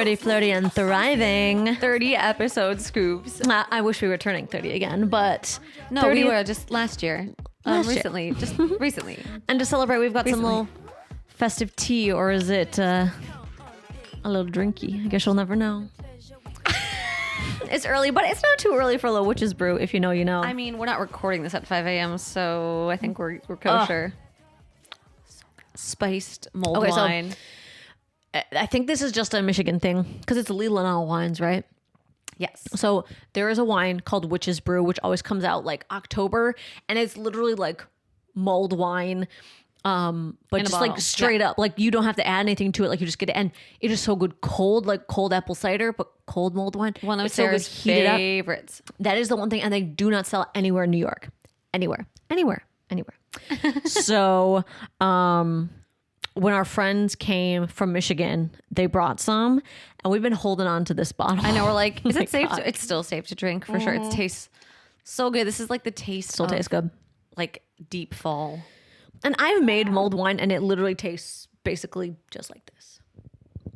30, flirty, and thriving. 30 episode scoops. I wish we were turning 30 again, but No, 30 we were just last year. Recently. Just recently. And to celebrate, we've got some little festive tea, or is it a little drinky? I guess you'll never know. It's early, but it's not too early for a little witch's brew. If you know, you know. I mean, we're not recording this at 5 a.m., so I think we're kosher. Spiced mulled wine. So I think this is just a Michigan thing because it's Leland All Wines, right? Yes. So there is a wine called Witch's Brew, which always comes out like October, and it's literally like mulled wine, but just like straight up, like you don't have to add anything to it. Like you just get it, and it is so good cold, like cold apple cider, but cold mulled wine. One of it's Sarah's so good, favorites. That is the one thing, and they do not sell anywhere in New York, anywhere. So, when our friends came from Michigan, they brought some, and we've been holding on to this bottle. I know, we're like, is it safe? God. It's still safe to drink for sure. It tastes so good. This is like the taste. Still tastes good. Like deep fall. And I've made mulled wine, and it literally tastes basically just like this.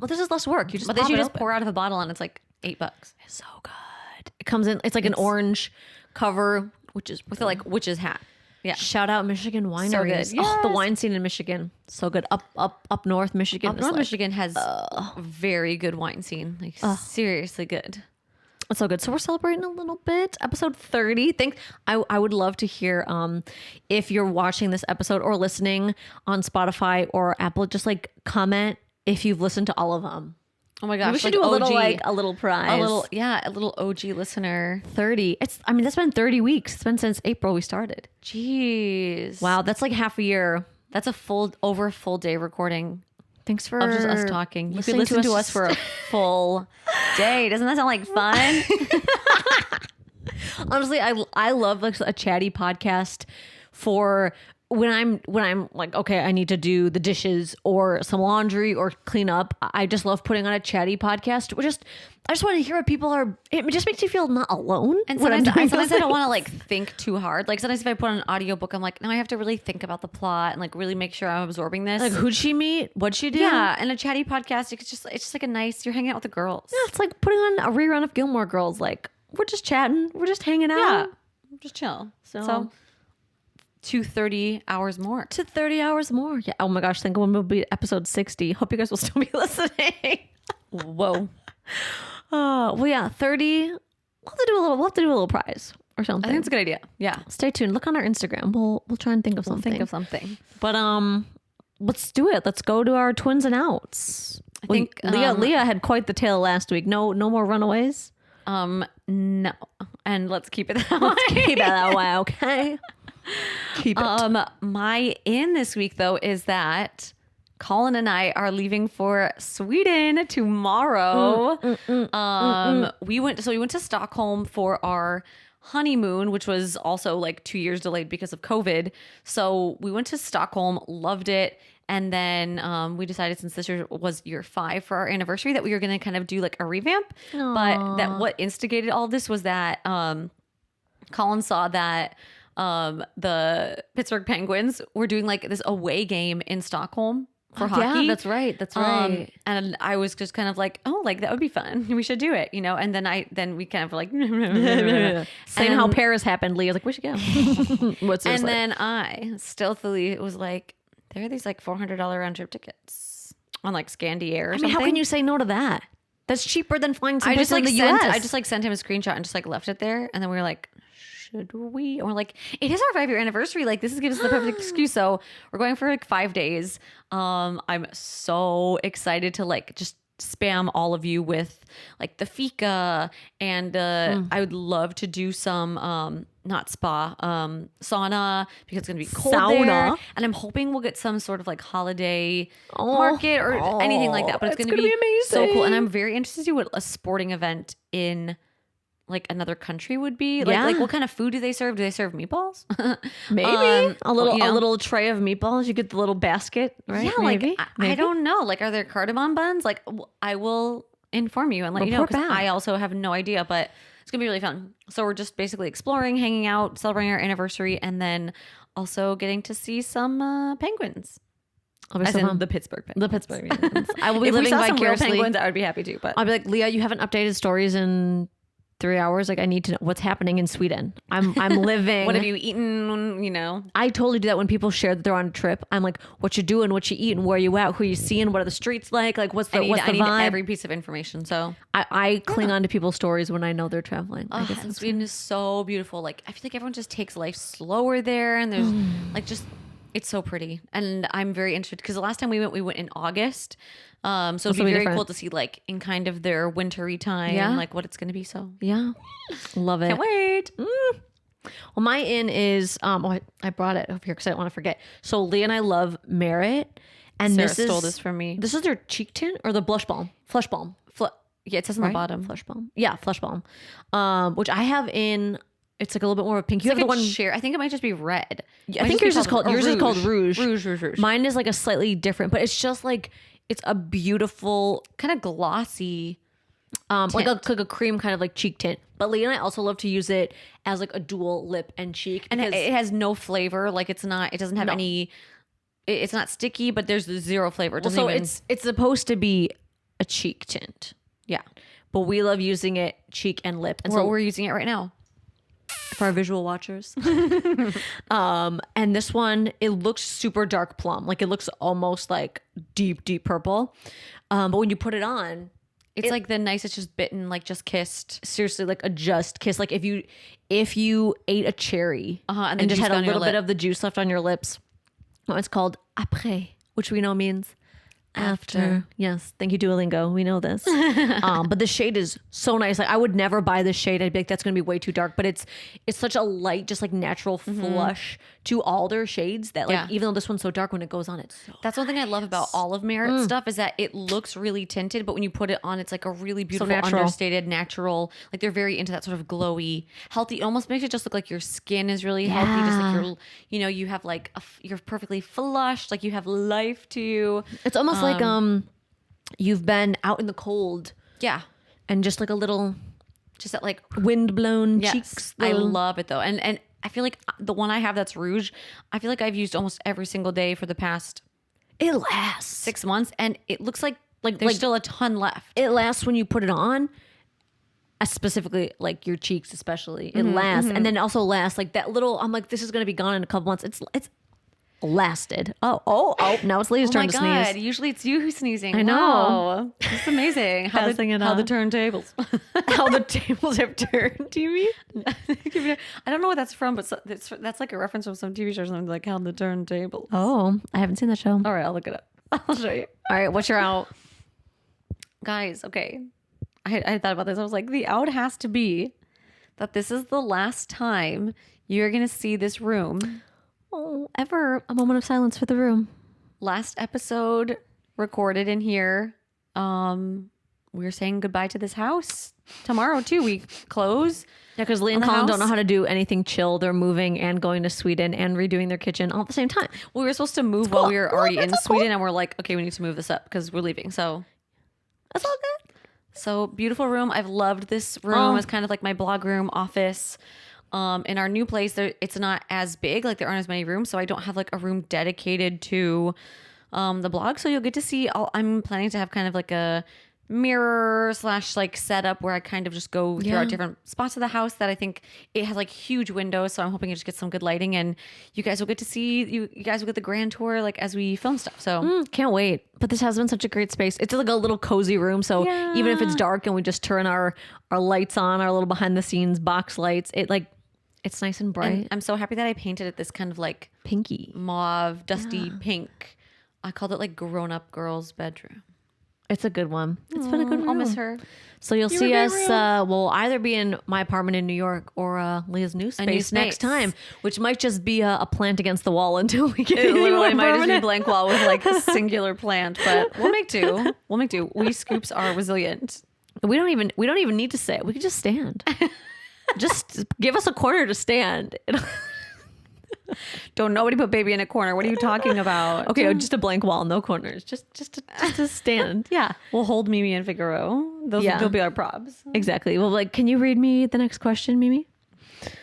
Well, this is less work. You just But then pop you it just open. pour out of a bottle, and it's like $8. It's so good. It comes in. It's like an orange cover, which is With a like witch's hat. Yeah. Shout out Michigan wineries. So good. Oh, the Yes. wine scene in Michigan, so good. Up north Michigan. North is like, Michigan has very good wine scene. Like seriously good. it's so good. So we're celebrating a little bit. Episode 30. I would love to hear if you're watching this episode or listening on Spotify or Apple. Just like comment if you've listened to all of them. Oh my gosh. We should like do a little OG. a little prize. A little OG listener. 30. That's been 30 weeks. It's been since April we started. Jeez. Wow, that's like half a year. That's a full day recording Thanks for of just us talking. You could listening listen to us for a full day. Doesn't that sound like fun? Honestly, I love like a chatty podcast for when I'm like, okay, I need to do the dishes or some laundry or clean up. I just love putting on a chatty podcast. I just want to hear what people are. It just makes you feel not alone. And when I'm sometimes doing I those don't want to things. like think too hard. Like sometimes if I put on an audiobook, I'm like, no, I have to really think about the plot and like really make sure I'm absorbing this. Like, who'd she meet? What'd she do? Yeah, and a chatty podcast, it's just like a nice. You're hanging out with the girls. Yeah, it's like putting on a rerun of Gilmore Girls. Like, we're just chatting. We're just hanging out. Yeah, just chill. So to 30 hours more. to 30 hours more. Yeah. Oh my gosh. Think when we'll be at episode 60. Hope you guys will still be listening. Whoa. Well, yeah, 30. We'll have to do a little prize or something. I think it's a good idea. Yeah. Stay tuned. Look on our Instagram. We'll try and think of something. Think of something. But let's do it. Let's go to our twins and outs. I think Leah had quite the tale last week. No more runaways. No. And let's keep it that way. Keep it that way, okay? Keep it. My in this week though is that Colin and I are leaving for Sweden tomorrow. We went to Stockholm for our honeymoon, which was also like 2 years delayed because of COVID. So we went to Stockholm, loved it. And then we decided, since this year was year 5 for our anniversary, that we were going to kind of do like a revamp. Aww. But that what instigated all this was that Colin saw that the Pittsburgh Penguins were doing like this away game in Stockholm for hockey. Yeah, that's right. That's right. And I was just kind of like, oh, like that would be fun. We should do it, you know? And then we kind of were like, Same how Paris happened. Leah's like, we should go. What's this and like? then I stealthily was like, there are these like $400 round trip tickets on like Scandi Air or something. How can you say no to that? That's cheaper than flying I someplace just like in the sent, US. I just like sent him a screenshot and just like left it there. And then we were like, should we? And we're like, it is our 5-year anniversary. Like this gives us the perfect excuse. So we're going for like 5 days. I'm so excited to like just spam all of you with like the fika, and I would love to do some not spa sauna, because it's gonna be cold there, and I'm hoping we'll get some sort of like holiday market or anything like that. But it's gonna be amazing. so cool, and I'm very interested to see what a sporting event in like another country would be. Like what kind of food do they serve? Do they serve meatballs? Maybe a little you know? a little tray of meatballs. You get the little basket, right? Yeah, Maybe. like I don't know. Like, are there cardamom buns? Like, I will inform you and let you know, Report because back. I also have no idea. But it's gonna be really fun. So we're just basically exploring, hanging out, celebrating our anniversary, and then also getting to see some penguins. I'll be As so in bummed. the Pittsburgh Penguins. The Pittsburgh Penguins. I will be If we living saw some real vicariously. Penguins, I would be happy to. But I'll be like, Leah, you haven't updated stories in 3 hours. Like, I need to know what's happening in Sweden. I'm living. what have you eaten? You know, I totally do that when people share that they're on a trip. I'm like, what you doing, what you eating, where you at, who you seeing, what are the streets like what's the I need vibe? every piece of information. So I cling on to people's stories when I know they're traveling. I guess and Sweden is so beautiful. Like I feel like everyone just takes life slower there, and there's like just it's so pretty. And I'm very interested because the last time we went in August. So it'd be very cool to see like in kind of their wintry time, like what it's going to be. So yeah, love it. can't wait. Well, my in is I brought it over here because I don't want to forget. So Leah and I love Merit, and Sarah this stole this from me. This is their cheek tint or the blush balm, flush balm. Yeah, it says on the bottom. Flush balm. Yeah, flush balm. Which I have in. It's like a little bit more of a pink. You have like the one. share. I think it might just be red. I think yours is called Rouge. Rouge. Mine is like a slightly different, but it's just like it's a beautiful kind of glossy. like a cream kind of like cheek tint. But Leah and I also love to use it as like a dual lip and cheek. And it has no flavor. Like it doesn't have any, it's not sticky, but there's zero flavor. It's supposed to be a cheek tint. Yeah. But we love using it cheek and lip. And we're using it right now. For our visual watchers. And this one, it looks super dark plum. Like it looks almost like deep, deep purple. But when you put it on, it's like the nicest just bitten, like just kissed. Seriously, like a just kiss. Like if you ate a cherry and then just had a little bit of the juice left on your lips. It's called après, which we know means after. Yes. Thank you, Duolingo. We know this. But the shade is so nice. Like I would never buy this shade. I'd be like, that's going to be way too dark. But it's such a light, just like natural flush to all their shades that like, even though this one's so dark, when it goes on, it's so That's one thing I love about all of Merit stuff is that it looks really tinted, but when you put it on, it's like a really beautiful, understated, natural, like they're very into that sort of glowy, healthy. It almost makes it just look like your skin is really healthy. Just like you have like, you're perfectly flushed. Like you have life to you. It's almost like you've been out in the cold. Yeah. And just like a little just that like wind-blown cheeks. I love it though. And I feel like the one I have that's Rouge, I feel like I've used almost every single day for the past it lasts 6 months, and it looks like there's still a ton left. It lasts when you put it on. Specifically like your cheeks especially. It lasts. And then it also lasts like that little I'm like, this is gonna be gone in a couple months. It's lasted. Oh, now it's Leah's turn to sneeze. Usually it's you who's sneezing. I know. Wow. It's amazing. How the turntables. How the tables have turned, do you mean? I don't know what that's from, but that's like a reference from some TV show or something, like How the Turntables. Oh, I haven't seen that show. All right, I'll look it up. I'll show you. All right, what's your out? Guys, okay. I thought about this. I was like, the out has to be that this is the last time you're going to see this room. Oh, ever a moment of silence for the room. Last episode recorded in here. We're saying goodbye to this house tomorrow too. We close. Yeah, because Lee and Colin don't know how to do anything chill. They're moving and going to Sweden and redoing their kitchen all at the same time. Well, we were supposed to move while we were already in Sweden, and we're like, okay, we need to move this up because we're leaving. So that's all good. So beautiful room. I've loved this room. It's kind of like my blog room office. In our new place, it's not as big. Like there aren't as many rooms, so I don't have like a room dedicated to the blog. So you'll get to see. I'm planning to have kind of like a mirror / like setup where I kind of just go throughout different spots of the house that I think it has like huge windows. So I'm hoping it just gets some good lighting, and you guys will get to see. You guys will get the grand tour like as we film stuff. So can't wait. But this has been such a great space. It's like a little cozy room. So even if it's dark and we just turn our lights on, our little behind the scenes box lights, it's nice and bright. And I'm so happy that I painted it this kind of like pinky, mauve, dusty pink. I called it like grown up girl's bedroom. It's a good one. It's been a good room. I'll miss her. So you'll see us. We'll either be in my apartment in New York or Leah's new space next time, which might just be a plant against the wall until we get it. Literally might permanent. just be blank wall with like a singular plant, but we'll make do. We scoops are resilient. We don't even need to sit. We could just stand. Just give us a corner to stand. Don't nobody put baby in a corner. What are you talking about? Okay, just a blank wall, no corners. Just to stand. Yeah. We'll hold Mimi and Figaro. They'll be our props. Exactly. Well, like, can you read me the next question, Mimi?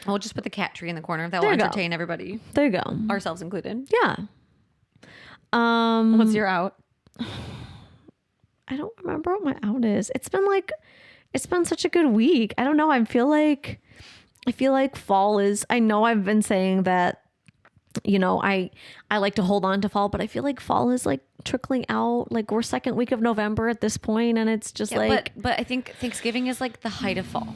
We'll just put the cat tree in the corner. That will entertain everybody. There you go. Ourselves included. Yeah. What's your out? I don't remember what my out is. It's been such a good week. I don't know. I feel like fall is, I know I've been saying that, you know, I like to hold on to fall, but I feel like fall is like trickling out. Like we're second week of November at this point, and it's just but I think Thanksgiving is like the height of fall.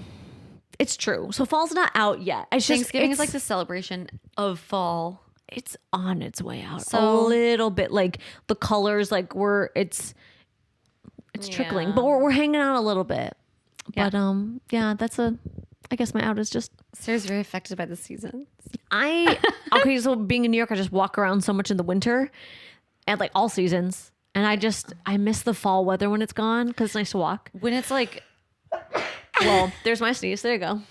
it's true. So fall's not out yet. It's just, Thanksgiving is like the celebration of fall. it's on its way out a So- little bit. Like the colors, like it's trickling, but we're hanging out a little bit. Yeah. But yeah, I guess my out is just Sarah's very affected by the season. okay, so being in New York, I just walk around so much in the winter and like all seasons. And I miss the fall weather when it's gone because it's nice to walk. When it's like, Well, there's my sneeze. There you go.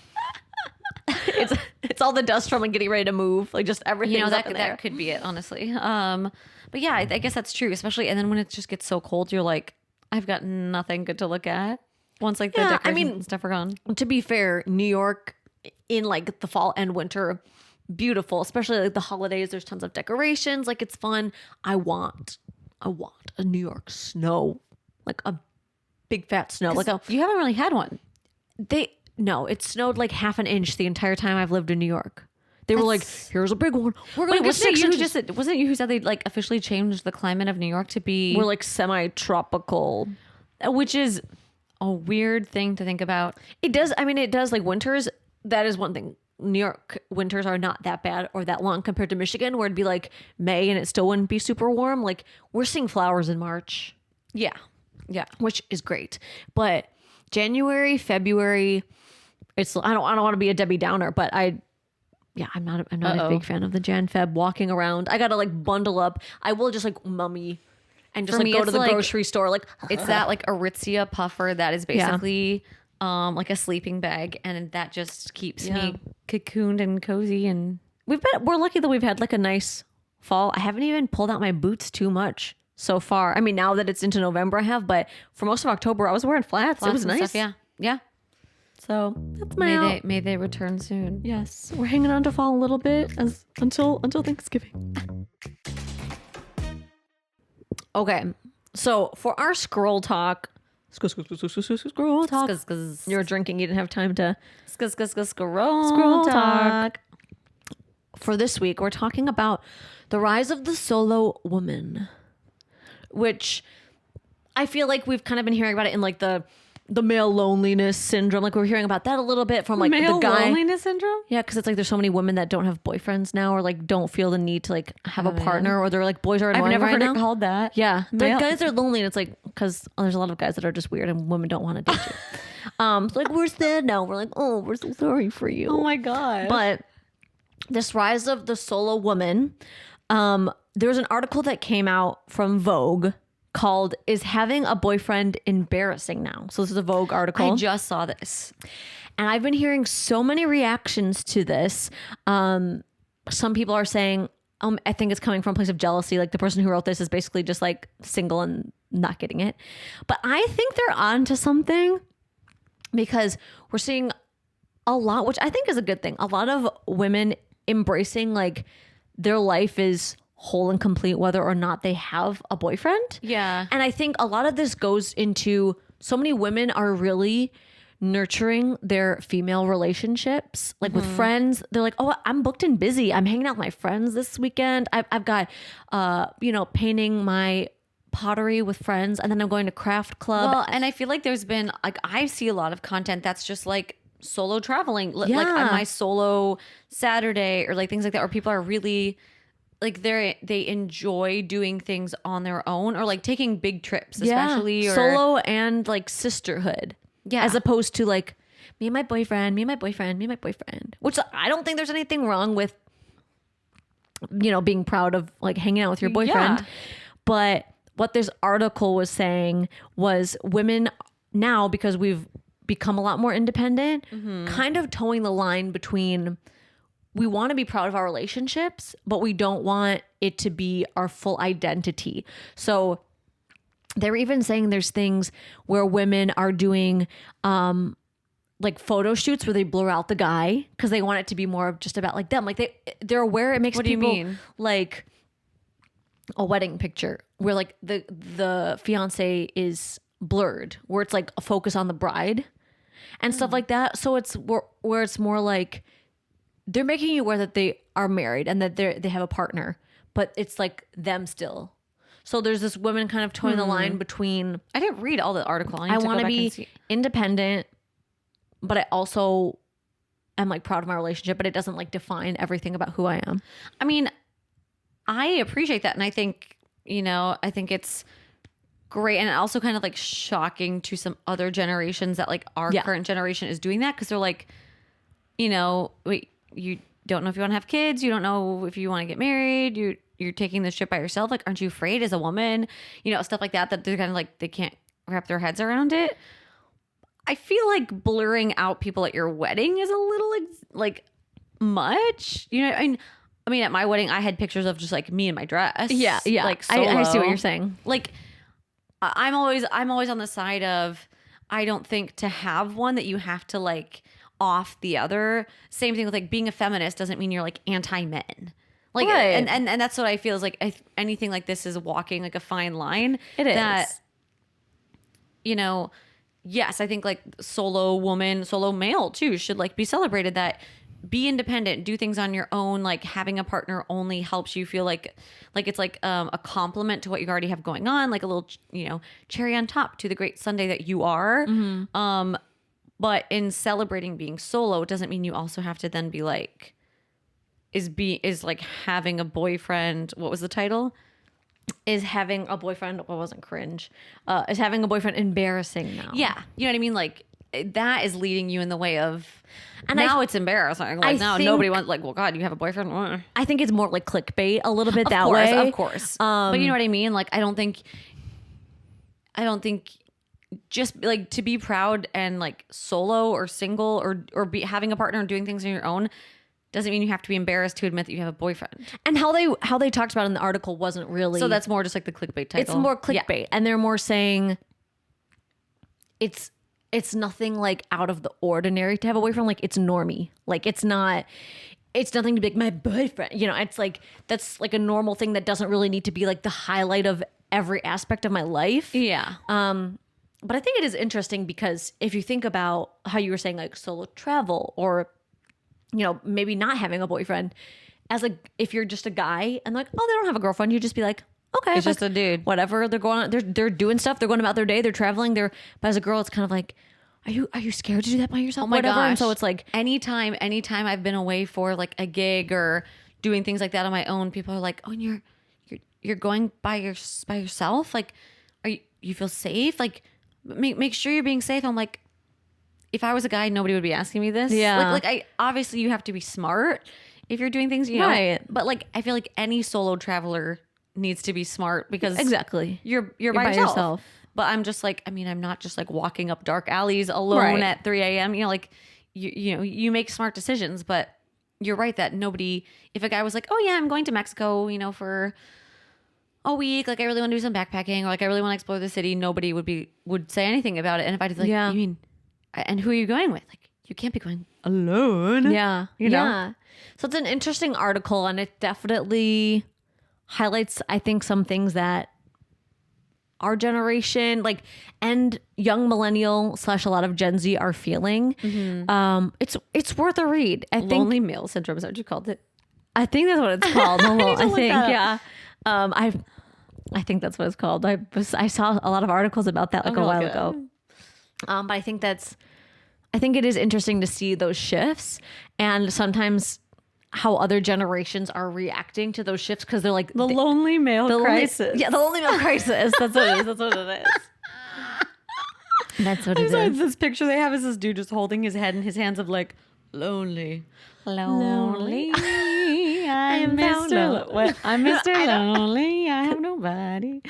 It's all the dust from like getting ready to move. Like just everything. you know, up in there. that could be it, honestly. But yeah, I guess that's true. Especially, and then when it just gets so cold, you're like, I've got nothing good to look at. Once like the Yeah, decorations and stuff are gone. To be fair, New York in like the fall and winter, beautiful, especially like the holidays. There's tons of decorations. Like it's fun. I want a New York snow, like a big fat snow. Like You haven't really had one. no, it snowed like half an inch the entire time I've lived in New York. They were like, here's a big one. We're gonna get wasn't 6 it you who inches. wasn't it you who said they like officially changed the climate of New York to be We're like semi-tropical. which is a weird thing to think about. It does. I mean, it does. Like winters, that is one thing. New York winters are not that bad or that long compared to Michigan, where it'd be like May and it still wouldn't be super warm. Like we're seeing flowers in March, Yeah. Yeah. which is great. But January, February, it's I don't want to be a Debbie Downer, but I'm not a big fan of the Jan Feb walking around. I gotta like bundle up. I will just like mummy and just For like me, go it's to the like- grocery store. Like It's that like Aritzia puffer that is basically like a sleeping bag, and that just keeps me cocooned and cozy. And we're lucky that we've had like a nice fall. I haven't even pulled out my boots too much so far. I mean, now that it's into November, I have, but for most of October, I was wearing flats. It was and nice. stuff, yeah. So that's my out. May they return soon. Yes, we're hanging on to fall a little bit until Thanksgiving. Okay, so for our scroll talk, scroll talk. You were drinking. You didn't have time to Scroll talk. For this week, we're talking about the rise of the solo woman, which I feel like we've kind of been hearing about it in like the male loneliness syndrome. Like we're hearing about that a little bit from like Male the guy. loneliness syndrome? Yeah, because it's like there's so many women that don't have boyfriends now, or like don't feel the need to like have a partner, or they're like boys are annoying I've never right heard now. it called that. Yeah, the Male- guys are lonely, and it's like because there's a lot of guys that are just weird, and women don't want to date you. So like we're sad now. We're like, oh, we're so sorry for you. Oh my god. But this rise of the solo woman, there was an article that came out from Vogue called "Is Having a Boyfriend Embarrassing Now?" So this is a Vogue article. I just saw this. And I've been hearing so many reactions to this. Some people are saying, I think it's coming from a place of jealousy. Like the person who wrote this is basically just like single and not getting it. But I think they're on to something because we're seeing a lot, which I think is a good thing. A lot of women embracing like their life is whole and complete, whether or not they have a boyfriend. Yeah. And I think a lot of this goes into so many women are really nurturing their female relationships, like with friends. They're like, oh, I'm booked and busy. I'm hanging out with my friends this weekend. I've got, painting my pottery with friends, and then I'm going to craft club. Well, and I feel like there's been like I see a lot of content that's just like solo traveling, like Yeah. on my solo Saturday or like things like that, where people are really like they enjoy doing things on their own or like taking big trips, especially or solo and like sisterhood. Yeah. As opposed to like me and my boyfriend, which I don't think there's anything wrong with, being proud of like hanging out with your boyfriend. Yeah. But what this article was saying was women now, because we've become a lot more independent, kind of towing the line between we want to be proud of our relationships, but we don't want it to be our full identity. So they're even saying there's things where women are doing like photo shoots where they blur out the guy because they want it to be more just about like them. Like they're aware it makes What do you people mean? like a wedding picture where like the fiance is blurred, where it's like a focus on the bride and stuff like that. So it's where it's more like they're making you aware that they are married and that they have a partner, but it's like them still. So there's this woman kind of towing the line between, I didn't read all the article. I want to be independent, but I also am like proud of my relationship, but it doesn't like define everything about who I am. I mean, I appreciate that. And I think, I think it's great. And also kind of like shocking to some other generations that like our current generation is doing that. Cause they're like, wait, you don't know if you want to have kids. You don't know if you want to get married. You're taking this shit by yourself. Like, aren't you afraid as a woman? Stuff like that they're kind of like, they can't wrap their heads around it. I feel like blurring out people at your wedding is a little like much, I mean, at my wedding, I had pictures of just like me in my dress. Yeah. Like I see what you're saying. Like, I'm always on the side of, I don't think to have one that you have to like off the other. Same thing with like being a feminist doesn't mean you're like anti-men. Like, right. and that's what I feel is like anything like this is walking like a fine line. It is. That, yes, I think like solo woman, solo male too should like be celebrated. That be independent, do things on your own. Like having a partner only helps you feel like it's like a compliment to what you already have going on, like a little cherry on top to the great Sunday that you are. Mm-hmm. But in celebrating being solo, it doesn't mean you also have to then be like is like having a boyfriend. What was the title? Is having a boyfriend, well, wasn't cringe, is having a boyfriend embarrassing now? Yeah. You know what I mean? Like that is leading you in the way of, and now it's embarrassing. Like now nobody wants like, well, God, you have a boyfriend? I think it's more like clickbait a little bit that way. Of course. But you know what I mean? Like, I don't think just like to be proud and like solo or single or be having a partner and doing things on your own doesn't mean you have to be embarrassed to admit that you have a boyfriend. And how they talked about it in the article wasn't really. So that's more just like the clickbait title. It's more clickbait, and they're more saying it's nothing like out of the ordinary to have a boyfriend. Like it's normie. Like it's nothing to be like my boyfriend. It's like that's like a normal thing that doesn't really need to be like the highlight of every aspect of my life. Yeah. But I think it is interesting because if you think about how you were saying like solo travel or maybe not having a boyfriend, as like if you're just a guy and like, oh, they don't have a girlfriend, you just be like, okay, it's just a dude. Whatever. They're going on, they're doing stuff, they're going about their day, they're traveling, but as a girl, it's kind of like, are you scared to do that by yourself? Oh my Whatever. gosh. And so it's like anytime I've been away for like a gig or doing things like that on my own, people are like, oh, and you're going by yourself? Like, you feel safe? Like, make sure you're being safe. I'm like, if I was a guy, nobody would be asking me this. Yeah. Like I obviously you have to be smart if you're doing things, right. But like I feel like any solo traveler needs to be smart because exactly you're by yourself. But I'm just like, I mean, I'm not just like walking up dark alleys alone at 3 a.m. Like you make smart decisions, but you're right that nobody, if a guy was like, oh yeah, I'm going to Mexico, for a week, like I really want to do some backpacking or like I really want to explore the city, nobody would say anything about it. And if I'd be like, you mean, and who are you going with? Like, you can't be going alone. Yeah. Yeah. So it's an interesting article and it definitely highlights, I think, some things that our generation, like, and young millennial / a lot of Gen Z are feeling. Mm-hmm. It's worth a read. I think lonely male syndrome is what you called it. I think that's what it's called. I think, yeah. I think that's what it's called. I saw a lot of articles about that like a while ago. But I think it is interesting to see those shifts and sometimes how other generations are reacting to those shifts because they're like the lonely male crisis. The lonely male crisis. That's what it is. That's what it is. That's what it is. This picture they have is this dude just holding his head in his hands of like lonely. I'm Mr. Lonely. I have nobody.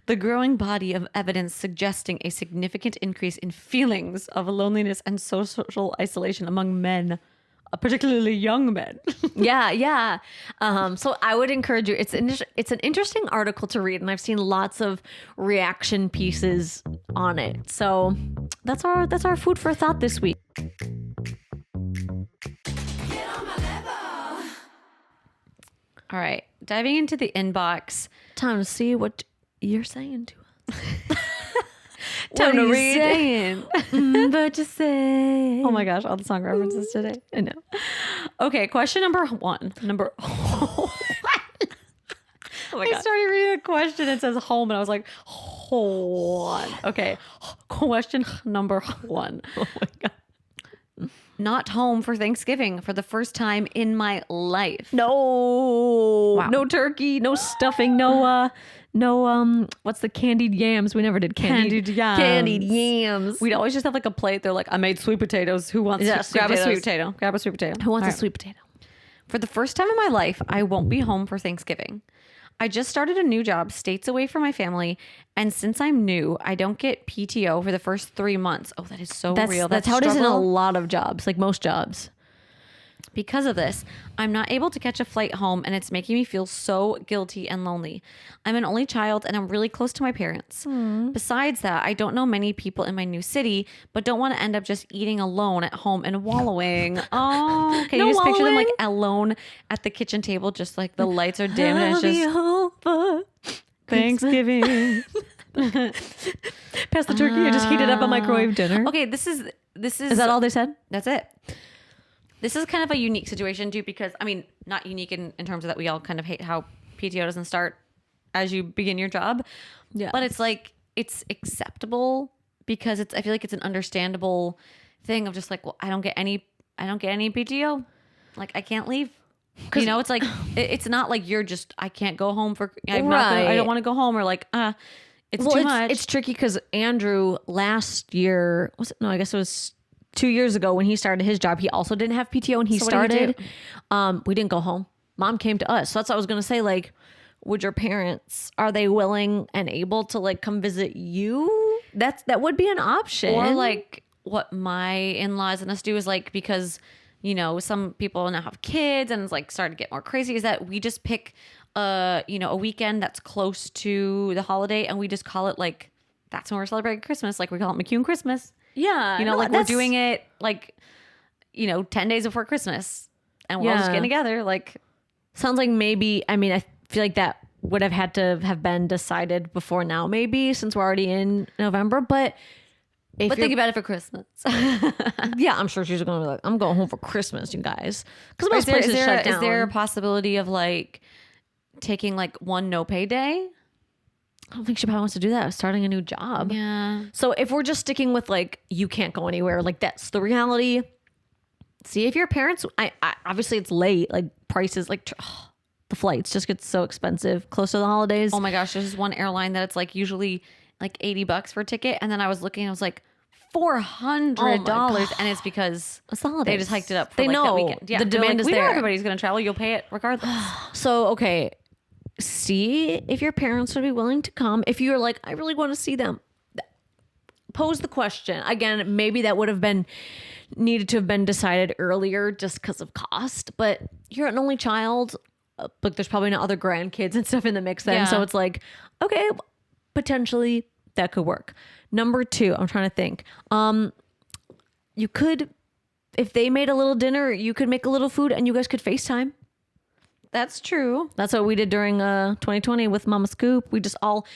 The growing body of evidence suggesting a significant increase in feelings of loneliness and social isolation among men, particularly young men. Yeah. So I would encourage you. It's an interesting article to read, and I've seen lots of reaction pieces on it. So that's our food for thought this week. All right. Diving into the inbox. Time to see what you're saying to us. Time to read. Saying? But you say. Oh my gosh, all the song references today. I know. Okay, question number 1. Oh my God. I started reading a question. It says home, and I was like, hold on. Okay, question number 1. Oh my God. Not home for Thanksgiving for the first time in my life. No. Wow. No turkey, no stuffing, no, what's the candied yams? We never did Candied yams. Candied yams. We'd always just have like a plate. They're like, I made sweet potatoes. Who wants to grab a sweet potato? Grab a sweet potato. Who wants All a right. sweet potato? For the first time in my life, I won't be home for Thanksgiving. I just started a new job states away from my family. And since I'm new, I don't get PTO for the first 3 months. Oh, that is so real. That's how it is in a lot of jobs, like most jobs. Because of this, I'm not able to catch a flight home, and it's making me feel so guilty and lonely. I'm an only child, and I'm really close to my parents. Besides that, I don't know many people in my new city, but don't want to end up just eating alone at home and wallowing. Oh, can you just picture them like alone at the kitchen table, just like the lights are dim and it's just home for Thanksgiving. Pass the turkey and just heat it up on microwave dinner. Okay, this is Is that all they said? That's it. This is kind of a unique situation too, because I mean, not unique in terms of that we all kind of hate how PTO doesn't start as you begin your job. Yeah. But it's like, it's acceptable because I feel like it's an understandable thing of just like, well, I don't get any PTO. Like I can't leave. You know, it's like, it's not like you're just, I can't go home for, I don't want to go home, or like, it's too much. It's tricky because Andrew last year, I guess it was 2 years ago when he started his job, he also didn't have PTO and he started. We didn't go home. Mom came to us. So that's what I was going to say. Like, would your parents, are they willing and able to like come visit you? That would be an option. Or like what my in-laws and us do is like, because, you know, some people now have kids and it's like starting to get more crazy, is that we just pick a weekend that's close to the holiday and we just call it like, that's when we're celebrating Christmas. Like we call it McCune Christmas. Yeah. You know, like we're doing it like, 10 days before Christmas and we're all just getting together. Like, sounds like maybe, I mean, I feel like that would have had to have been decided before now, maybe, since we're already in November. But think about it for Christmas. Yeah, I'm sure she's going to be like, I'm going home for Christmas, you guys. Because most places shut down. Is there a possibility of like taking like one no pay day? I don't think she probably wants to do that. Starting a new job. Yeah. So if we're just sticking with like, you can't go anywhere, like that's the reality. See if your parents, I obviously it's late, like prices, like the flights just get so expensive close to the holidays. Oh my gosh. There's this one airline that it's like usually like $80 for a ticket. And then I was looking and I was like, $400. And it's because it's the holidays. They just hiked it up for they like know that weekend. Yeah, the demand is we there. know everybody's going to travel. You'll pay it regardless. So, okay. See if your parents would be willing to come. If you're like, I really want to see them, pose the question. Again, maybe that would have been needed to have been decided earlier just because of cost, but you're an only child. Like there's probably no other grandkids and stuff in the mix then. Yeah. So it's like, okay, potentially that could work. Number 2, I'm trying to think. You could, if they made a little dinner, you could make a little food and you guys could FaceTime. That's true. That's what we did during 2020 with Mama Scoop. We just all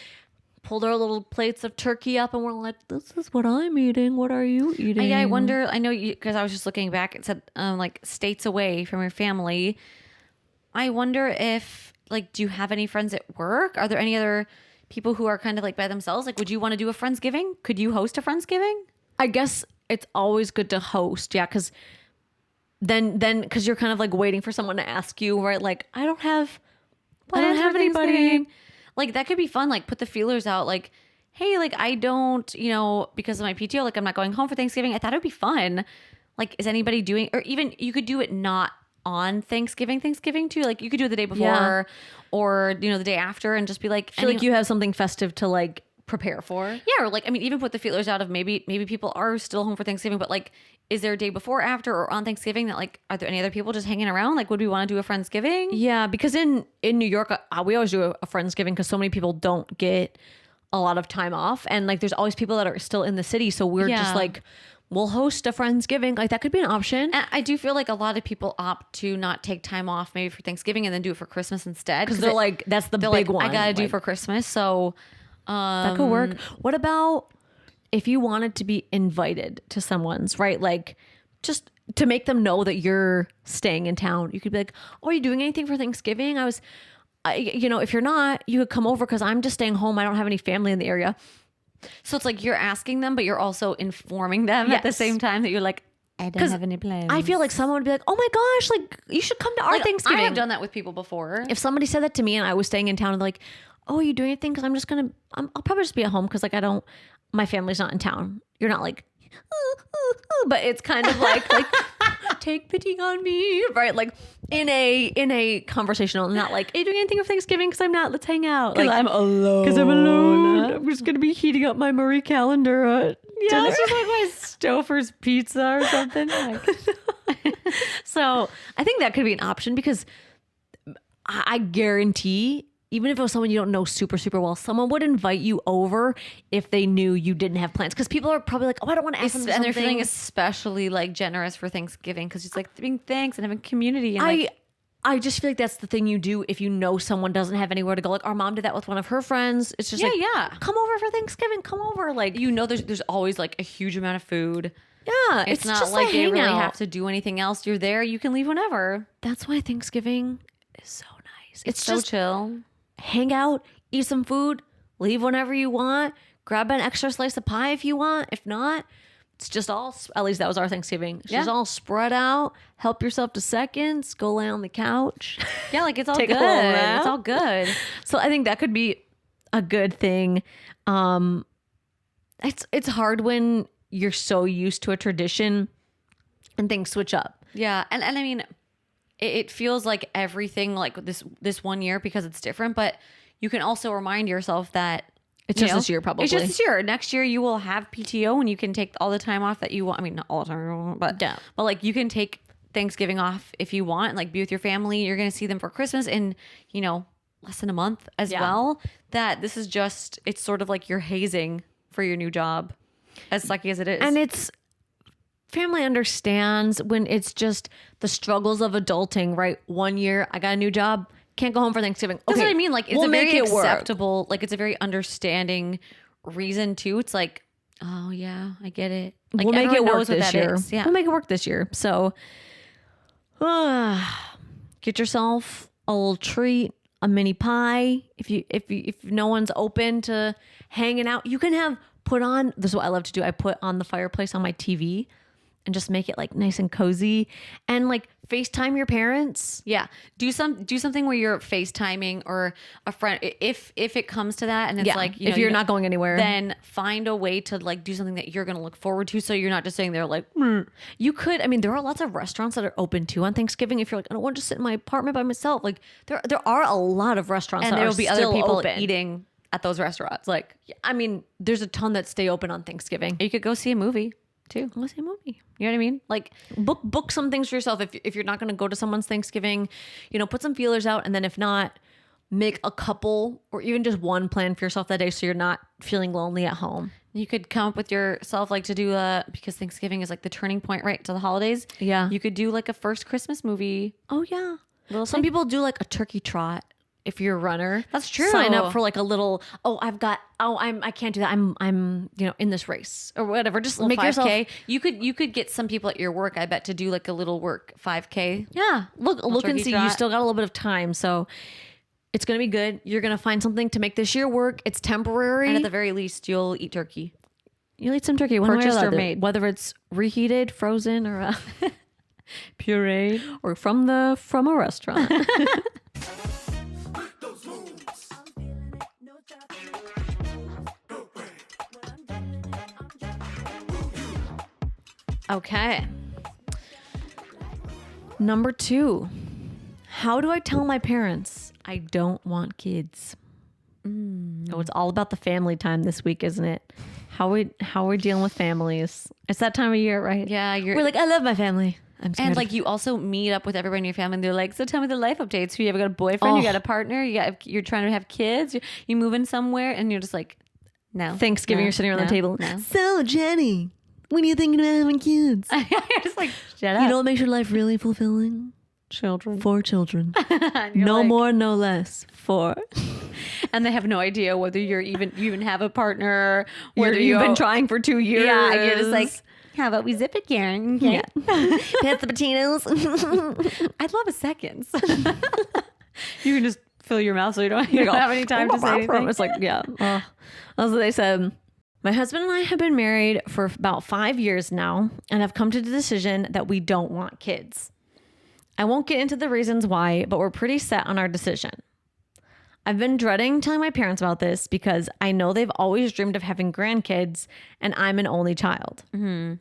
pulled our little plates of turkey up and we're like, this is what I'm eating. What are you eating? I wonder, I know you, because I was just looking back, it said like states away from your family. I wonder if, like, do you have any friends at work? Are there any other people who are kind of like by themselves? Like, would you want to do a Friendsgiving? Could you host a Friendsgiving? I guess it's always good to host. Yeah. Cause then cause you're kind of like waiting for someone to ask you, right? Like, I don't have anybody. Like that could be fun. Like put the feelers out. Like, hey, like I don't, because of my PTO, like I'm not going home for Thanksgiving. I thought it would be fun. Like, is anybody doing, or even you could do it not on Thanksgiving too. Like you could do it the day before or, the day after and just be like, I feel like you have something festive to like prepare for. Yeah. Or like, I mean, even put the feelers out of maybe people are still home for Thanksgiving, but like, is there a day before, after, or on Thanksgiving that like, are there any other people just hanging around? Like, would we want to do a Friendsgiving? Yeah. Because in New York, we always do a Friendsgiving because so many people don't get a lot of time off. And like, there's always people that are still in the city. So we're just like we'll host a Friendsgiving. Like that could be an option. And I do feel like a lot of people opt to not take time off maybe for Thanksgiving and then do it for Christmas instead. Because they're like, that's the big like, one. I gotta do Like, for Christmas. So that could work. What about if you wanted to be invited to someone's, right? Like just to make them know that you're staying in town. You could be like, oh, are you doing anything for Thanksgiving? If you're not, you could come over because I'm just staying home. I don't have any family in the area. So it's like you're asking them, but you're also informing them at the Yes. same time that you're like, I don't have any plans. I feel like someone would be like, oh my gosh, like you should come to our like, Thanksgiving. I have done that with people before. If somebody said that to me and I was staying in town and like, oh, are you doing anything? Because I'm just I'll probably just be at home because like my family's not in town. You're not like, but it's kind of like take pity on me, right? Like in a conversational, not like, are you doing anything for Thanksgiving? Because I'm not. Let's hang out. Like I'm alone. because I'm alone. I'm just gonna be heating up my Marie Calendar. Yeah, it's just like my Stouffer's pizza or something. Like, So I think that could be an option because I guarantee, even if it was someone you don't know super, super well, someone would invite you over if they knew you didn't have plans. Because people are probably like, oh, I don't want to ask them and they're feeling something. especially like generous for Thanksgiving because it's like being thanks and having community. And I just feel like that's the thing you do if you know someone doesn't have anywhere to go. Like our mom did that with one of her friends. It's just come over for Thanksgiving. Come over. Like there's always like a huge amount of food. yeah, It's not just like a they really hangout. have to do anything else. You're there. You can leave whenever. That's why Thanksgiving is so nice. It's So just chill. hang out, eat some food, leave whenever you want, grab an extra slice of pie if you want. If not, it's just all, at least that was our Thanksgiving. It's just all spread out. Help yourself to seconds. Go lay on the couch. Yeah, like it's all Take a good. little nap. It's all good. So I think that could be a good thing. It's hard when you're so used to a tradition and things switch up. Yeah, and I mean, it feels like everything like this one year because it's different, but you can also remind yourself that It's just this year, probably. It's just this year. Next year you will have PTO and you can take all the time off that you want. I mean, not all the time, but Yeah. but like you can take Thanksgiving off if you want and like be with your family. You're gonna see them for Christmas in less than a month as well. That this is just it's sort of like you're hazing for your new job, as sucky as it is. And it's family understands when it's just the struggles of adulting, right? 1 year, I got a new job, can't go home for Thanksgiving. That's Okay, what I mean. Like it's we'll a very make it work. acceptable, like it's a very understanding reason too. It's like, oh yeah, I get it. Like We'll make it everyone work knows what this that year. is. Yeah. We'll make it work this year. So get yourself a little treat, a mini pie. If no one's open to hanging out, you can put on, this is what I love to do. I put on the fireplace on my TV and just make it like nice and cozy and like FaceTime your parents. Yeah. Do something where you're FaceTiming or a friend if it comes to that and it's like, if you're not going anywhere, then find a way to like do something that you're going to look forward to so you're not just sitting there like you could, I mean, there are lots of restaurants that are open too on Thanksgiving. If you're like, I don't want to just sit in my apartment by myself. Like there are a lot of restaurants and that there are will be other still people open. eating at those restaurants. Like I mean, there's a ton that stay open on Thanksgiving. you could go see a movie too. Go see a movie. You know what I mean? Like Book some things for yourself. If you're not going to go to someone's Thanksgiving, put some feelers out. And then if not, make a couple or even just one plan for yourself that day so you're not feeling lonely at home. you could come up with yourself like to do because Thanksgiving is like the turning point right to the holidays. Yeah. You could do like a first Christmas movie. Oh, yeah. Little Some people do like a turkey trot. If you're a runner, That's true. Sign up for like a little. I can't do that. I'm in this race or whatever. Just make 5K. yourself. You could get some people at your work, I bet, to do like a little work 5K. Yeah, look and turkey see. You trot. still got a little bit of time, so it's gonna be good. You're gonna find something to make this year work. It's temporary. And at the very least, you'll eat turkey. You'll eat some turkey, one way Purchased or other, made. whether it's reheated, frozen, or Pureed. or from a restaurant. Okay. Number 2. How do I tell my parents I don't want kids? Oh, it's all about the family time this week, isn't it? How we dealing with families? It's that time of year, right? Yeah, We're like, I love my family. I'm scared and of like you also meet up with everybody in your family and they're like, so tell me the life updates. Who you ever got a boyfriend? You got a partner? You're trying to have kids? You moving somewhere? And you're just like, no. Thanksgiving, no, you're sitting around no, the table. no. So Jenny, when are you thinking about having kids? You're just like, shut up. You know what makes your life really fulfilling? Children. 4 children. No No more, no less. 4. And they have no idea whether you even have a partner, whether You've been trying for 2 years. Yeah, and you're just like, how about we zip it, Karen? Okay. Yeah. Pass the patinos. I'd love a second. You can just fill your mouth so you don't have any time to say anything. It's like, yeah. That's what they said. My husband and I have been married for about 5 years now and have come to the decision that we don't want kids. I won't get into the reasons why, but we're pretty set on our decision. I've been dreading telling my parents about this because I know they've always dreamed of having grandkids and I'm an only child. Mm-hmm.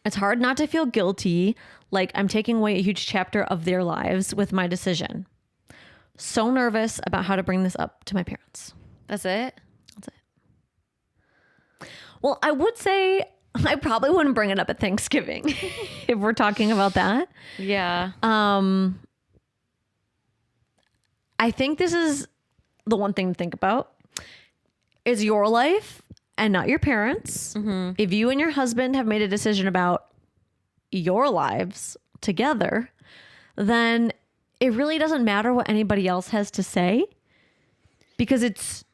It's hard not to feel guilty, like I'm taking away a huge chapter of their lives with my decision. So nervous about how to bring this up to my parents. That's it? That's it. Well, I would say I probably wouldn't bring it up at Thanksgiving if we're talking about that. Yeah. I think this is the one thing to think about is your life and not your parents. Mm-hmm. If you and your husband have made a decision about your lives together, then it really doesn't matter what anybody else has to say because it's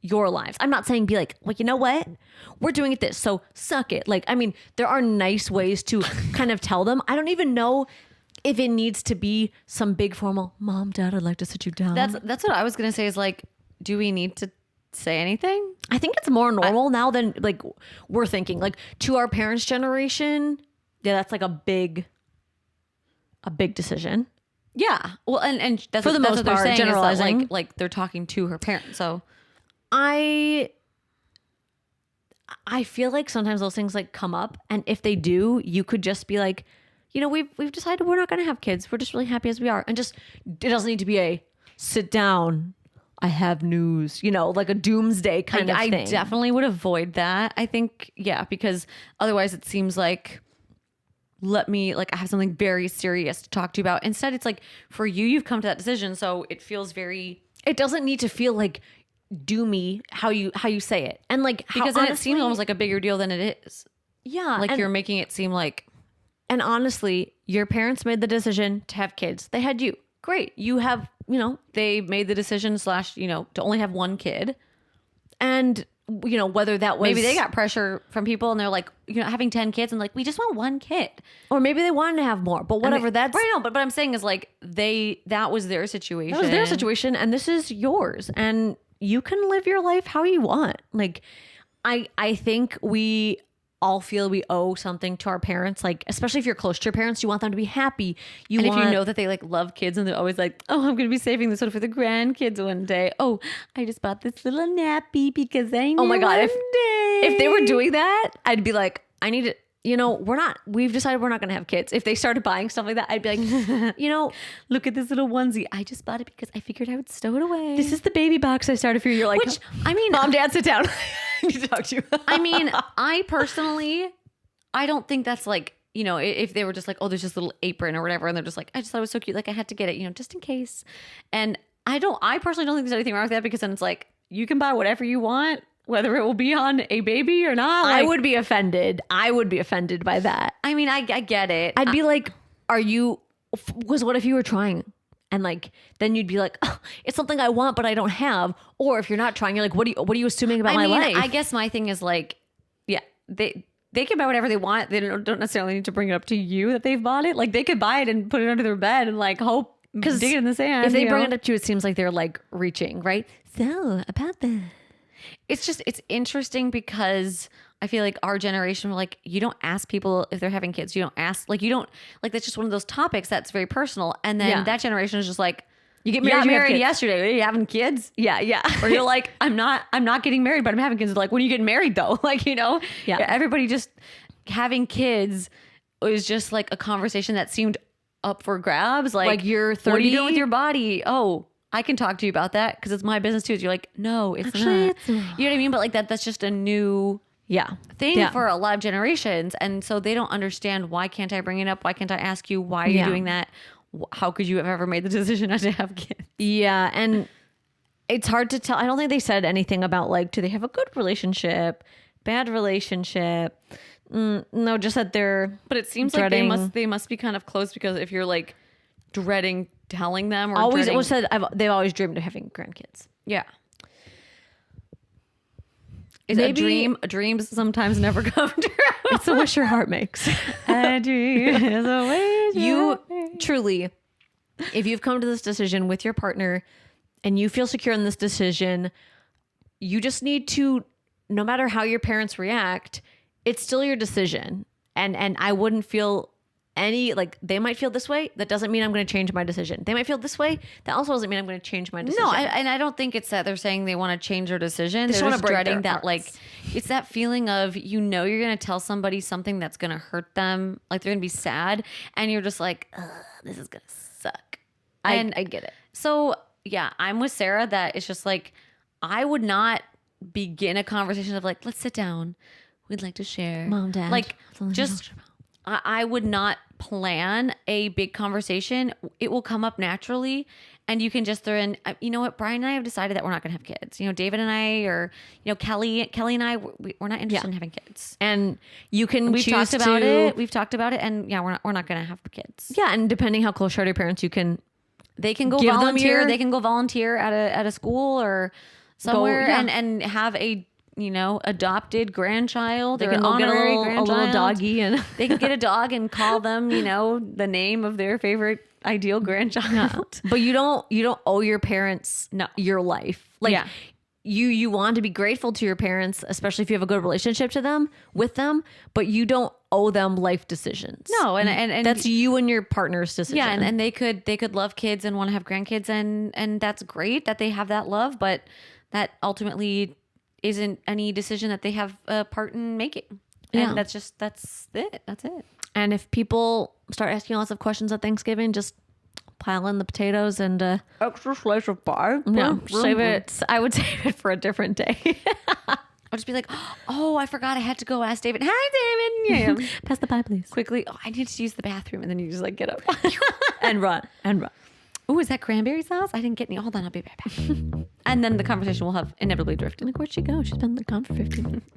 your lives. I'm not saying be like, well, you know what? We're doing it this, so suck it. Like, I mean, there are nice ways to kind of tell them. I don't even know if it needs to be some big formal, Mom, Dad, I'd like to sit you down. That's what I was going to say is like, do we need to say anything? I think it's more normal now than like we're thinking. Like to our parents' generation, yeah, that's like a big decision. Yeah. Well, and that's for the most what they're part, saying generalizing. is that like they're talking to her parents. So I feel like sometimes those things like come up, and if they do, you could just be like, you know, we've decided we're not going to have kids. We're just really happy as we are, and just it doesn't need to be a sit down. I have news, you know, like a doomsday kind of thing. I definitely would avoid that. I think, yeah, because otherwise it seems like I have something very serious to talk to you about. Instead, it's like for you, you've come to that decision, so it feels very. It doesn't need to feel like doomy how you say it, and like because then it seems almost like a bigger deal than it is. Yeah, like you're making it seem like. And honestly, your parents made the decision to have kids. They had you. Great. You have, you know, they made the decision / you know, to only have one kid. And, you know, whether that was maybe they got pressure from people and they're like, you know, having 10 kids and like, we just want one kid. Or maybe they wanted to have more, but whatever. That's right. No, but what I'm saying is like that was their situation. That was their situation. And this is yours. And you can live your life how you want. Like, I think we all feel we owe something to our parents, like especially if you're close to your parents, you want them to be happy. If you know that they like love kids and they're always like, oh, I'm gonna be saving this one for the grandkids one day. Oh, I just bought this little nappy because I know. Oh my god, if they were doing that, I'd be like, I need it. You know, we've decided we're not going to have kids. If they started buying stuff like that, I'd be like, you know, look at this little onesie. I just bought it because I figured I would stow it away. This is the baby box I started for you. You're like, which, I mean, Mom, Dad, sit down. I need to talk to you. I mean, I personally, I don't think that's like, you know, if they were just like, oh, there's just a little apron or whatever. And they're just like, I just thought it was so cute. Like I had to get it, you know, just in case. And I personally don't think there's anything wrong with that because then it's like, you can buy whatever you want, whether it will be on a baby or not. Like, I would be offended. I would be offended by that. I mean, I get it. I'd be like, what if you were trying? And like, then you'd be like, oh, it's something I want, but I don't have. Or if you're not trying, you're like, what are you assuming about my life? I guess my thing is like, yeah, they can buy whatever they want. They don't necessarily need to bring it up to you that they've bought it. Like they could buy it and put it under their bed and like hope, dig it in the sand. If they bring it up to you, it seems like they're like reaching, right? So about that. It's interesting because I feel like our generation, we're like, you don't ask people if they're having kids. You don't ask, like, that's just one of those topics that's very personal. And then that generation is just like, you get married yesterday. Are you having kids? Yeah. Or you're like, I'm not getting married, but I'm having kids. Like, when are you getting married though? Like, you know, everybody just having kids was just like a conversation that seemed up for grabs. Like you're 30. What are you doing with your body? Oh, I can talk to you about that because it's my business too. You're like, no, it's actually not. You know what I mean? But like that's just a new thing for a lot of generations. And so they don't understand, why can't I bring it up? Why can't I ask you, why are you doing that? How could you have ever made the decision not to have kids? Yeah. And it's hard to tell. I don't think they said anything about like, do they have a good relationship, bad relationship? No, just that they're. But it seems dreading. like they must be kind of close, because if you're like dreading telling them or Always dreading, said they've always dreamed of having grandkids. yeah. Is Maybe- a dream sometimes never come true. It's a wish your heart makes. A dream is a wish You truly, if you've come to this decision with your partner and you feel secure in this decision, you just need to, no matter how your parents react, it's still your decision. And I wouldn't feel any, like, they might feel this way. That doesn't mean I'm going to change my decision. They might feel this way. That also doesn't mean I'm going to change my decision. No, I don't think it's that they're saying they want to change their decision. just They're wanna just break dreading their that, like, hearts. it's that feeling of, you're going to tell somebody something that's going to hurt them. Like, they're going to be sad. And you're just like, ugh, this is going to suck. I get it. So, yeah, I'm with Sarah that it's just like, I would not begin a conversation of like, let's sit down. We'd like to share. Mom, Dad, Like, something to just, talk about. I would not plan a big conversation. It will come up naturally. And you can just throw in, you know what, Brian and I have decided that we're not going to have kids. You know, David and I, or, you know, Kelly and I, we're not interested in having kids. And you can We've choose talked about to, it. We've talked about it. And yeah, we're not going to have kids. Yeah, and depending how close you are to your parents, you can They can go Give them volunteer. your- They can go volunteer at a school or somewhere yeah. and have a, you know, adopted grandchild. they or can go get a honorary little grandchild. doggy and They can get a dog and call them, you know, the name of their favorite ideal grandchild. but you don't owe your parents your life. Like Yeah. you want to be grateful to your parents, especially if you have a good relationship with them, but you don't owe them life decisions. No, and that's you and your partner's decision. yeah, and they could love kids and want to have grandkids, and that's great that they have that love, but that ultimately isn't any decision that they have a part in making. Yeah. And that's it. That's it. And if people start asking lots of questions at Thanksgiving, just pile in the potatoes and Extra slice of pie. no, save it. I would save it for a different day. I'll just be like, oh, I forgot I had to go ask David. Hi, David. Yeah. Pass the pie, please. Quickly, oh, I need to use the bathroom. And then you just like get up. And run. Oh, is that cranberry sauce? I didn't get any. Hold on, I'll be right back. And then the conversation will have inevitably drifted. Like, where'd she go? She's been gone for 15 minutes.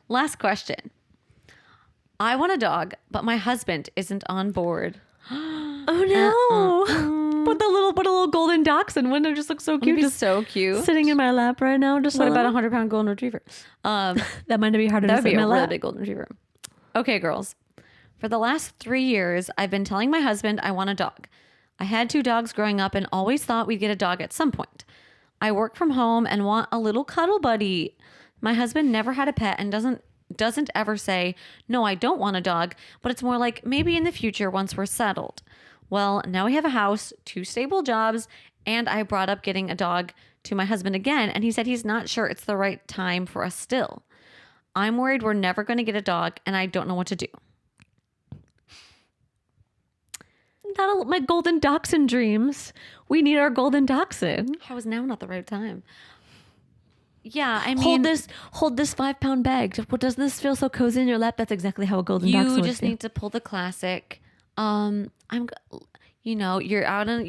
Last question. I want a dog, but my husband isn't on board. Oh no! Put a little golden dachshund. Wouldn't it just look so It'd cute? be Just so cute. sitting in my lap right now. Just What like about a 100-pound golden retriever? that might be harder That to would sit be in a my really lap. big golden retriever. Okay, girls. For the last 3 years, I've been telling my husband I want a dog. I had 2 dogs growing up and always thought we'd get a dog at some point. I work from home and want a little cuddle buddy. My husband never had a pet and doesn't ever say, no, I don't want a dog, but it's more like maybe in the future once we're settled. Well, now we have a house, 2 stable jobs, and I brought up getting a dog to my husband again, and he said he's not sure it's the right time for us still. I'm worried we're never going to get a dog, and I don't know what to do. My golden dachshund dreams. We need our golden dachshund. How is now not the right time? Yeah, I mean, Hold this 5-pound bag. What, doesn't this feel so cozy in your lap? That's exactly how a golden dachshund you would just feel. need to pull the classic. You're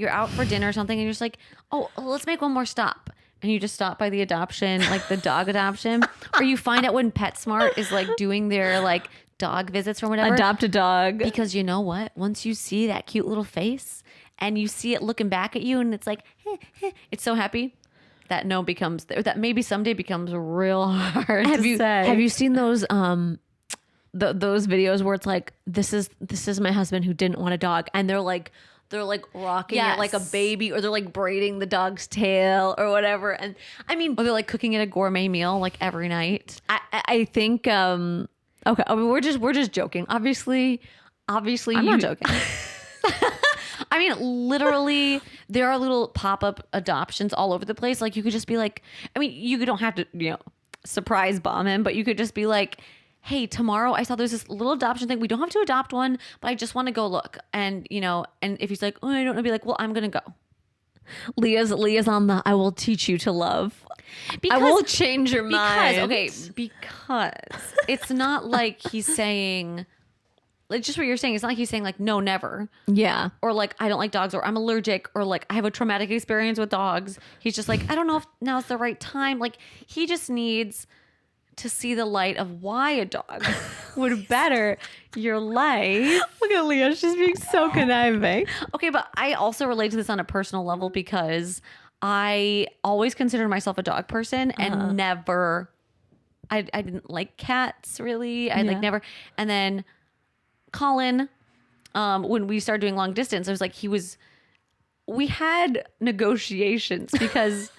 out for dinner or something, and you're just like, oh, let's make one more stop. And you just stop by the adoption, like the dog adoption, or you find out when PetSmart is like doing their like dog visits or whatever. Adopt a dog. Because you know what? Once you see that cute little face and you see it looking back at you, and it's like, it's so happy that maybe someday becomes real hard Have to you say. seen those those videos where it's like, this is my husband who didn't want a dog, and they're like rocking it like a Yes. baby, or they're like braiding the dog's tail or whatever. And I mean, Or they're like cooking it a gourmet meal like every night. I think okay, I mean, we're just joking. Obviously I'm not joking. I mean, literally, there are little pop-up adoptions all over the place. Like, you could just be like, I mean, you don't have to, surprise bomb him, but you could just be like, hey, tomorrow I saw there's this little adoption thing. We don't have to adopt one, but I just want to go look. And, and if he's like, oh, I don't know, be like, well, I'm going to go. Leah's on the I will teach you to love. I will change your mind. Because it's not like he's saying, like, just what you're saying. It's not like he's saying like, no, never. Yeah. Or like, I don't like dogs, or I'm allergic, or like, I have a traumatic experience with dogs. He's just like, I don't know if now's the right time. Like, he just needs to see the light of why a dog would better your life. Look at Leah. She's being so conniving. Okay, but I also relate to this on a personal level because I always considered myself a dog person and never, I didn't like cats really. I like never. And then Colin, when we started doing long distance, I was like, we had negotiations because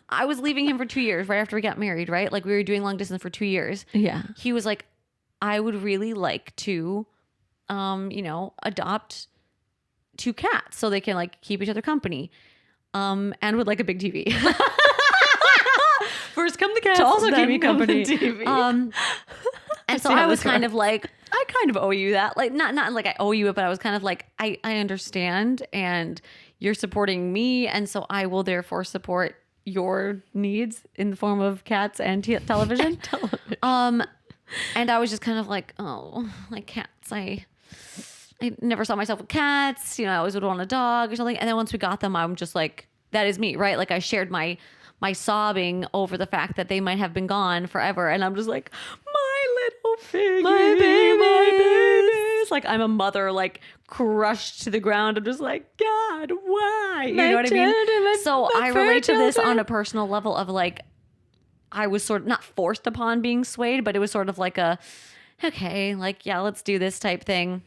I was leaving him for 2 years right after we got married, right? Like we were doing long distance for 2 years. Yeah. He was like, I would really like to, adopt 2 cats so they can like keep each other company. And would like a big TV. First come the cats, to also then keep me come the company. TV. And so see how I was this kind of like, I kind of owe you that. Like, not like I owe you it, but I was kind of like, I understand and you're supporting me. And so I will therefore support your needs in the form of cats and television. And I was just kind of like, oh, like cats. I never saw myself with cats. I always would want a dog or something. And then once we got them, I'm just like, that is me, right? Like I shared my sobbing over the fact that they might have been gone forever. And I'm just like, my little piggy, my babies. Like I'm a mother, like crushed to the ground. I'm just like, God, why? You know what I mean? So I relate to this on a personal level of like, I was sort of not forced upon being swayed, but it was sort of like okay, like, yeah, let's do this type thing.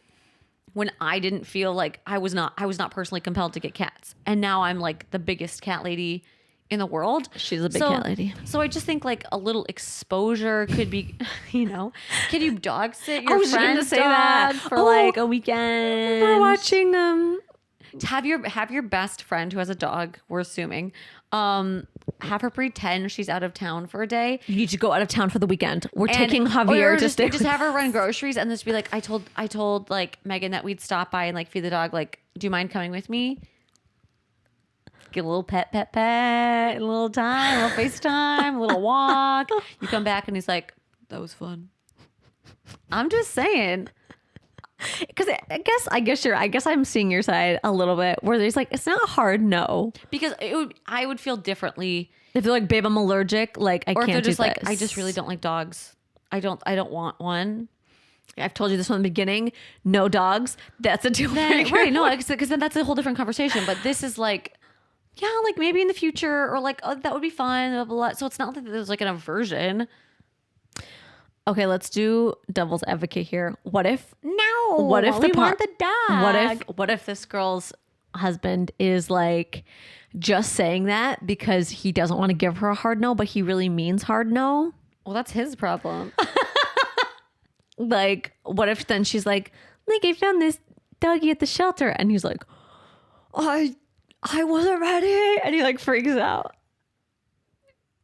When I didn't feel like I was not personally compelled to get cats. And now I'm like the biggest cat lady in the world. She's a big cat lady. So I just think like a little exposure could be, can you dog sit your I was friend's gonna say dog that for like a weekend? We're watching Have your best friend who has a dog, we're assuming, have her pretend she's out of town for a day. You need to go out of town for the weekend. We're And- taking Javier or to stay. just have her run groceries and just be like, I told like Megan that we'd stop by and like feed the dog. Like, do you mind coming with me? Get a little pet, a little time, a little FaceTime, a little walk. You come back and he's like, that was fun. I'm just saying. Because I guess I'm seeing your side a little bit where there's like, it's not a hard no. Because I would feel differently. If they're like, babe, I'm allergic, like I Or if can't they're just do like, this. I just really don't like dogs. I don't want one. I've told you this from the beginning. No dogs. That's a deal breaker. Right, no, because then that's a whole different conversation. But this is like, yeah, like maybe in the future, or like, oh, that would be fun. Blah, blah, blah. So it's not that there's like an aversion. Okay, let's do devil's advocate here. What if What if we want the dog? What if this girl's husband is like just saying that because he doesn't want to give her a hard no, but he really means hard no? Well, that's his problem. Like, what if then she's like, I found this doggy at the shelter, and he's like, I wasn't ready, and he like freaks out.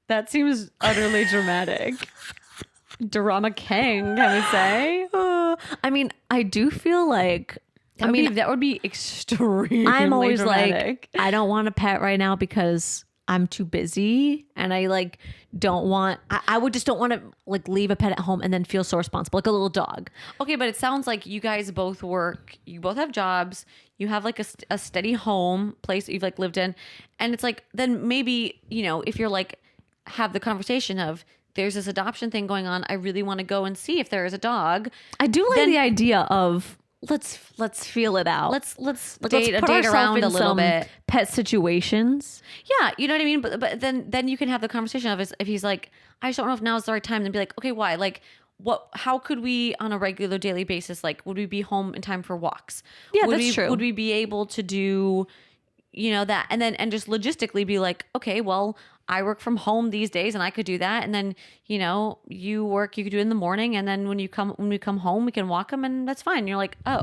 That seems utterly dramatic. Drama king, can we say? I mean, I do feel like that would be extremely I'm always dramatic. like, I don't want a pet right now because I'm too busy, and I like don't want. I would just don't want to like leave a pet at home and then feel so responsible, like a little dog. Okay, but it sounds like you guys both work. You both have jobs. You have like a steady home place that you've like lived in, and it's like then maybe if you're like have the conversation of there's this adoption thing going on. I really want to go and see if there is a dog. I do like the idea of let's feel it out. Let's Like, date let's put around ourselves a in little some bit. pet situations. Yeah, you know what I mean? But then you can have the conversation of if he's like, I just don't know if now is the right time, then be like, okay, why? Like how could we on a regular daily basis, like would we be home in time for walks? Yeah, would that's true. Would we be able to do that and just logistically be like, okay, well, I work from home these days and I could do that. And then, you work, you could do it in the morning. And then when we come home, we can walk them and that's fine. And you're like, oh,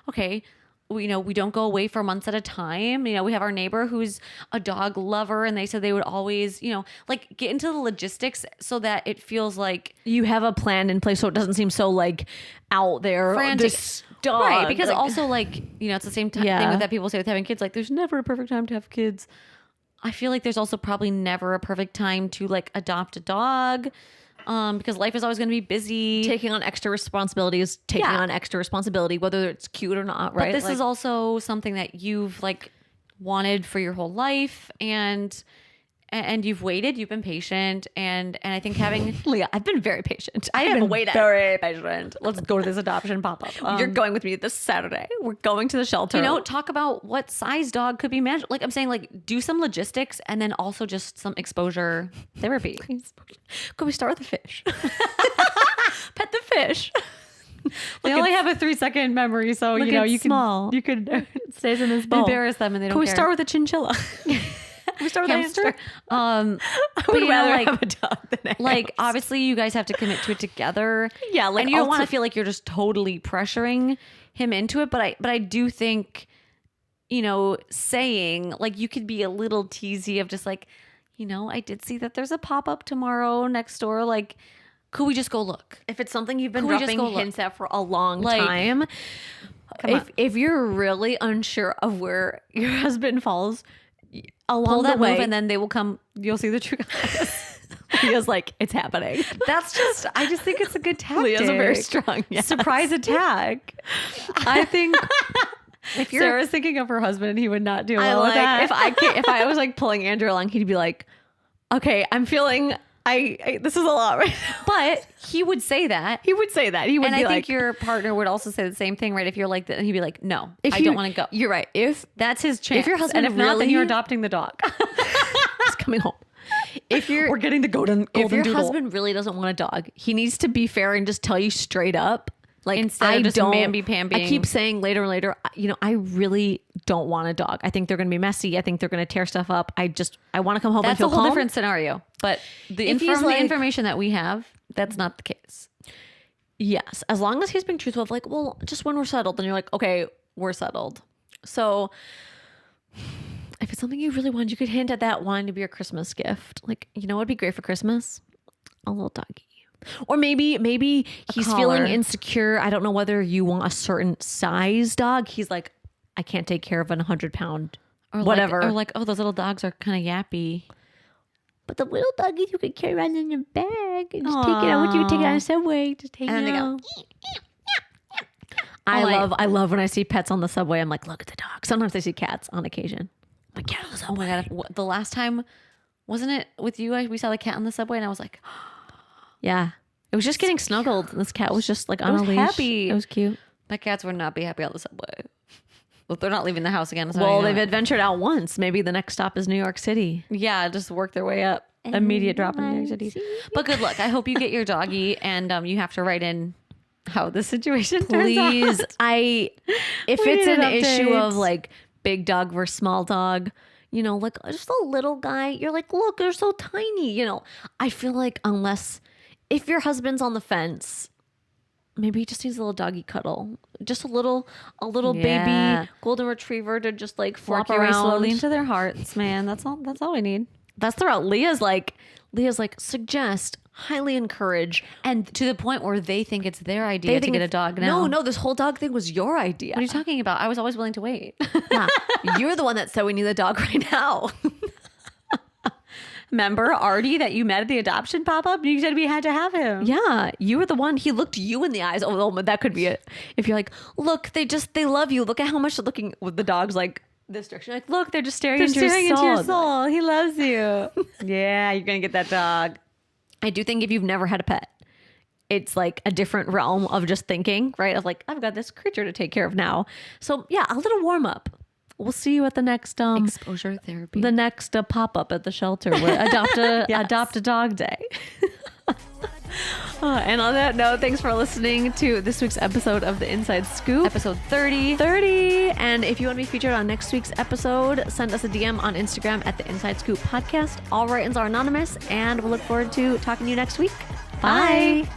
okay. We don't go away for months at a time. We have our neighbor who's a dog lover and they said they would always, like get into the logistics so that it feels like You have a plan in place so it doesn't seem so like out there. frantic. This dog. Right. Because like, also like, it's the same thing with that people say with having kids. Like there's never a perfect time to have kids. I feel like there's also probably never a perfect time to like adopt a dog because life is always going to be busy. taking on extra responsibility is taking Yeah. on extra responsibility, whether it's cute or not, right? But this Like, is also something that you've like wanted for your whole life. And and you've waited, you've been patient, and I think having Leah, I've been very patient. I have have been waited. very patient. Let's go to this adoption pop-up. You're going with me this Saturday. We're going to the shelter. You know, talk about what size dog could be managed. Like I'm saying, like do some logistics and then also just some exposure therapy. Could we start with a fish? Pet the fish. They only have a 3-second memory, so Look, you know it's you small. can you could It stays in this bowl. embarrass them and they don't Can we care. start with a chinchilla? We start with Hamster. a hamster. I I would rather have a dog than a like hamster. obviously you guys have to commit to it together. Yeah, like and you don't want to also- feel like you're just totally pressuring him into it. But I do think, you know, saying like you could be a little teasy of just like, you know, I did see that there's a pop-up tomorrow next door. Like, could we just go look? If it's something you've been Could we just dropping go look? hints at for a long Like, time, come on. if you're really unsure of where your husband falls along Pull the that way, move and then they will come. You'll see the true colors. Leah's like, it's happening. That's just, I just think it's a good tactic. Leah's a very strong yes. surprise attack. I think if you're Sarah's thinking of her husband, he would not do I well with like that. if I was like pulling Andrew along, he'd be like, okay, I'm feeling I this is a lot right now. But he would say that. He would say that. He would And be I like, think your partner would also say the same thing, right? If you're like that, and he'd be like, no, if I you- don't want to go. You're right. If That's his chance. your husband and if not, then really- you're adopting the dog. he's coming home. If you're We're getting the golden if your doodle. husband really doesn't want a dog, he needs to be fair and just tell you straight up. Like Instead of I just don't. mamby-pambying. I keep saying later and later. You know, I really don't want a dog. I think they're going to be messy. I think they're going to tear stuff up. I want to come home and That's a feel whole calm. different scenario. But If he's from like- the information that we have, that's not the case. Yes, as long as he's being truthful. Of like, well, just when we're settled, then you're like, okay, we're settled. So if it's something you really want, you could hint at that wanting to be your Christmas gift. Like, you know, what'd be great for Christmas? A little doggy. Or maybe he's feeling collar. insecure. I don't know whether you want a certain size dog. He's like, I can't take care of an 100-pound Or whatever. Like, oh, those little dogs are kind of yappy. But the little doggies you could carry around in your bag and just take it out with you. Take it on a subway. Just take And it then they out. go. I love when I see pets on the subway. I'm like, look at the dog. Sometimes I see cats on occasion. My cat on the Oh subway. my god! The last time, wasn't it with you? We saw the cat on the subway, and I was like, Yeah. It was just getting snuggled. This cat was just like on was a leash. happy. It was cute. my cats would not be happy on the subway. Well, they're not leaving the house again. So Well, you know they've it. adventured out once. Maybe the next stop is New York City. Yeah, just work their way up. Immediate drop in New York City. But good luck. I hope you get your doggy, and you have to write in how the situation turns out. Please. If We it's need an issue of updates. like big dog versus small dog, you know, like just a little guy, you're like, look, they're so tiny. You know, I feel like if your husband's on the fence, maybe he just needs a little doggy cuddle, just a little Yeah. baby golden retriever to just like flop Work your way around. slowly into their hearts, man. That's all we need. That's the route. Leah's like suggest, highly encourage, And to the point where they think it's their idea to get a dog now. No, this whole dog thing was your idea. What are you talking about? I was always willing to wait. Yeah. You're the one that said we need the dog right now. Remember Artie that you met at the adoption pop-up? You said we had to have him. Yeah, you were the one. He looked you in the eyes. Oh, that could be it. If you're like, look, they love you. Look at how much they're looking with the dogs like this direction. Like, look, they're just staring, into your soul. He loves you. Yeah, you're going to get that dog. I do think if you've never had a pet, it's like a different realm of just thinking, right? Of like, I've got this creature to take care of now. So yeah, a little warm up. We'll see you at the next Exposure therapy. pop up at the shelter where adopt a dog day. And on that note, thanks for listening to this week's episode of the Inside Scoop. Episode 30. 30. And if you want to be featured on next week's episode, send us a DM on Instagram at the Inside Scoop Podcast. All write-ins are anonymous, and we'll look forward to talking to you next week. Bye. Bye.